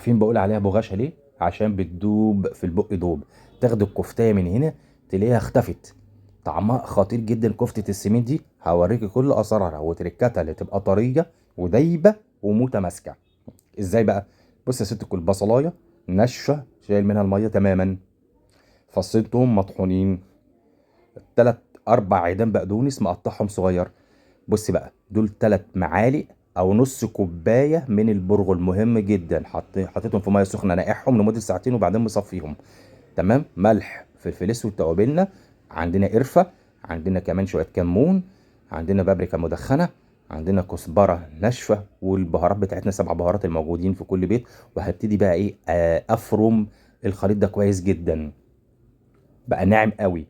عارفين بقول عليها بغاشة ليه؟ عشان بتدوب في البق دوب. تاخد الكفتاية من هنا تلاقيها اختفت. طعمها خطير جدا كفتة السمين دي، هوريكي كل اسرارها وتركاتها اللي تبقى طرية ودايبة ومتماسكة. ازاي بقى؟ بص يا ست الكل، بصلاية ناشفة شايل منها المية تماما، فصين توم مطحونين، تلات اربع عيدان بقدونس مقطعهم صغير. بص بقى، دول 3 معالق او نص كوبايه من البرغل، مهم جدا. حطيتهم في ميه سخنه، نقعهم لمده ساعتين وبعدين مصفيهم. تمام. ملح، فلفل اسود، توابلنا. عندنا قرفه، عندنا كمان شويه كمون، عندنا بابريكا مدخنه، عندنا كزبره ناشفه، والبهارات بتاعتنا 7 بهارات الموجودين في كل بيت. وهبتدي بقى ايه، افرم الخليط ده كويس جدا، بقى ناعم قوي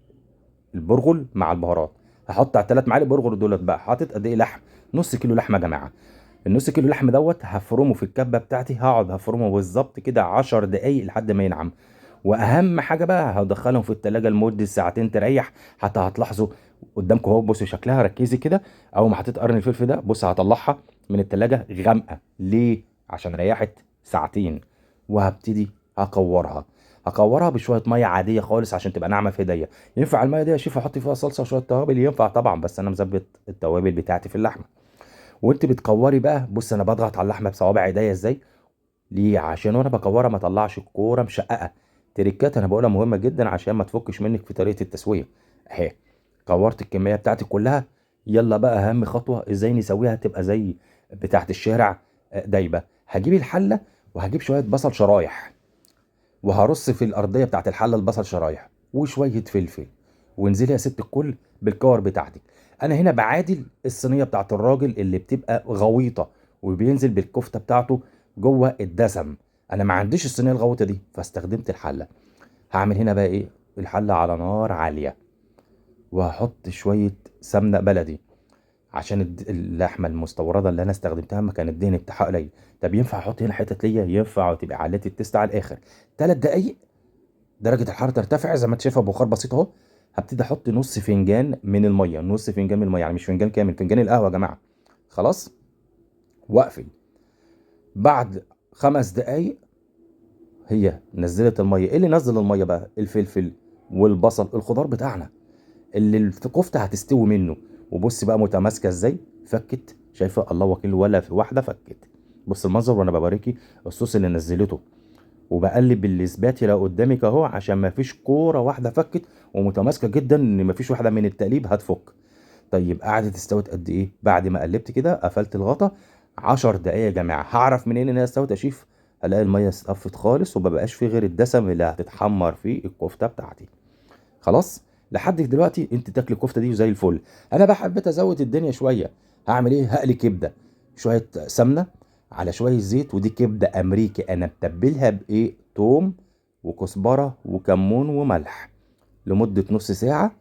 البرغل مع البهارات. هحط على 3 معالق برغل دولت بقى حاطط قد ايه لحم. نص كيلو لحمه يا جماعه. النص كيلو لحم دوت هفرمه في الكبه بتاعتي، هقعد هفرمه بالظبط كده 10 دقايق لحد ما ينعم. واهم حاجه بقى هدخلهم في التلاجة لمده ساعتين تريح. حتى هتلاحظوا قدامكم اهو، بصوا شكلها، ركزي كده. اول ما حطيت قرن الفلفل ده، بص هطلعها من التلاجة غامقه ليه؟ عشان ريحت ساعتين. وهبتدي هكورها بشويه ميه عاديه خالص عشان تبقى ناعمه في ايديا. ينفع الميه دي يا شيف احط فيها صلصه وشويه توابل؟ ينفع طبعا، بس انا مظبط التوابل بتاعتي في اللحمه. وانت بتكوري بقى، بص انا بضغط على اللحمه بصوابع ايديا ازاي. ليه؟ عشان وانا بكورها ما اطلعش الكوره مشققه. تريكات انا بقولها مهمه جدا عشان ما تفكش منك في طريقه التسويه. اهي كورت الكميه بتاعتي كلها. يلا بقى اهم خطوه، ازاي نسويها تبقى زي بتاعت الشارع، دايبه. هجيب الحله وهجيب شويه بصل شرايح، وهرص في الارضيه بتاعت الحله البصل شرايح وشويه فلفل. وانزلي يا ست الكل بالكور بتاعتك. انا هنا بعادل الصينيه بتاعت الراجل اللي بتبقى غويطه وبينزل بالكفته بتاعته جوه الدسم. انا ما عنديش الصينيه الغويطه دي فاستخدمت الحله. هعمل هنا بقى ايه؟ الحله على نار عاليه، وهحط شويه سمنه بلدي عشان اللحمه المستورده اللي انا استخدمتها ما كان الدهن بتاعها قليل. طب ينفع احط هنا حته ليا؟ ينفع، وتبقى عليت التست على الاخر. 3 دقايق درجة الحرارة ترتفع زي ما انت شايفها، بخار بسيط اهو. هبتدي احط نص فنجان من المية، نص فنجان من المية، يعني مش فنجان كامل، فنجان القهوة يا جماعة. خلاص. واقفل. بعد 5 دقايق هي نزلت المية. ايه اللي نزل المية بقى؟ الفلفل والبصل، الخضار بتاعنا اللي الكفتة هتستوي منه. وبص بقى متماسكة ازاي، فكت. شايفة؟ الله وكيل، ولا في واحدة فكت. بص المنظر وانا بباركي الصوص اللي نزلته. وبقلب الاسباتي لو قدامك اهو عشان ما فيش كوره واحده فكت، ومتماسكه جدا ان ما فيش واحده من التقليب هتفك. طيب قعدت استوت قد ايه بعد ما قلبت كده؟ قفلت الغطا. 10 دقايق يا جماعه. هعرف منين ان هي استوت يا شيف؟ الاقي الميه اصطفت خالص ومبقاش فيه غير الدسم اللي هتتحمر فيه الكفته بتاعتي. خلاص. لحد دلوقتي انت تاكل الكفته دي زي الفل. انا بقى حبيت ازود الدنيا شويه. هعمل ايه؟ هقلي كبده، شويه سمنه على شويه زيت. ودي كبده امريكي انا متبلها بايه؟ توم وكزبره وكمون وملح لمده نص ساعه.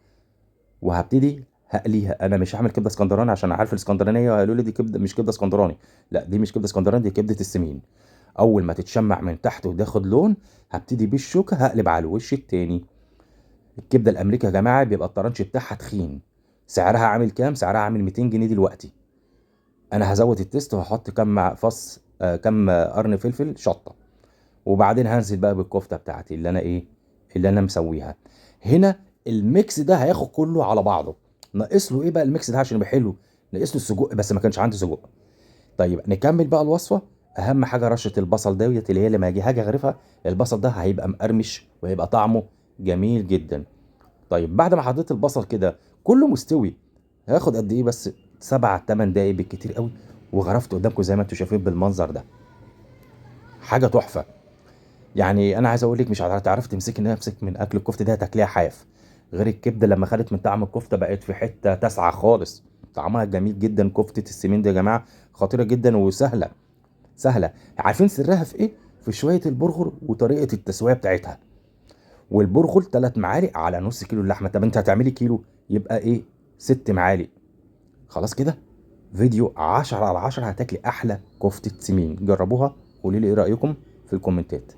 وهبتدي هقليها. انا مش هعمل كبده اسكندراني عشان عارف الاسكندرانيه هيقولوا لي دي كبده، مش كبده اسكندراني. لا، دي مش كبده اسكندراني، دي كبده السمين. اول ما تتشمع من تحت وتاخد لون، هبتدي بالشوكه هقلب على الوش التاني. الكبده الامريكي يا جماعه بيبقى الطرنش بتاعها تخين. سعرها عامل كام؟ سعرها عامل 200 جنيه دلوقتي. انا هزود التيست وهحط كام فص كام قرن فلفل شطه. وبعدين هنزل بقى بالكفته بتاعتي اللي انا ايه، اللي انا مسويها. هنا الميكس ده هياخد كله على بعضه. ناقص له ايه بقى الميكس ده عشان يبقى حلو؟ ناقص له السجق، بس ما كانش عندي سجق. طيب نكمل بقى الوصفه. اهم حاجه رشه البصل ديت، اللي هي لما هاجي اغرفها البصل ده هيبقى مقرمش وهيبقى طعمه جميل جدا. طيب بعد ما حطيت البصل كده كله مستوي، هياخد قد ايه بس؟ 7 8 دقايق بالكتير قوي. وغرفت قدامكم زي ما انتم شايفين بالمنظر ده. حاجه تحفه. يعني انا عايز اقول لك مش هتعرفي تمسكي نفسك من اكل الكفته ده، هتاكليها حاف. غير الكبده لما خدت من طعم الكفته بقت في حته تاسعه خالص. طعمها جميل جدا. كفته السمين دي يا جماعه خطيره جدا وسهله. سهله. عارفين سرها في ايه؟ في شويه البرغل وطريقه التسويه بتاعتها. والبرغل 3 معالق على نص كيلو اللحمه. طب انت هتعملي كيلو يبقى ايه؟ 6 معالق. خلاص كده. فيديو 10 على 10، هتاكلي احلى كفتة سمين. جربوها، قولي لي ايه رأيكم في الكومنتات.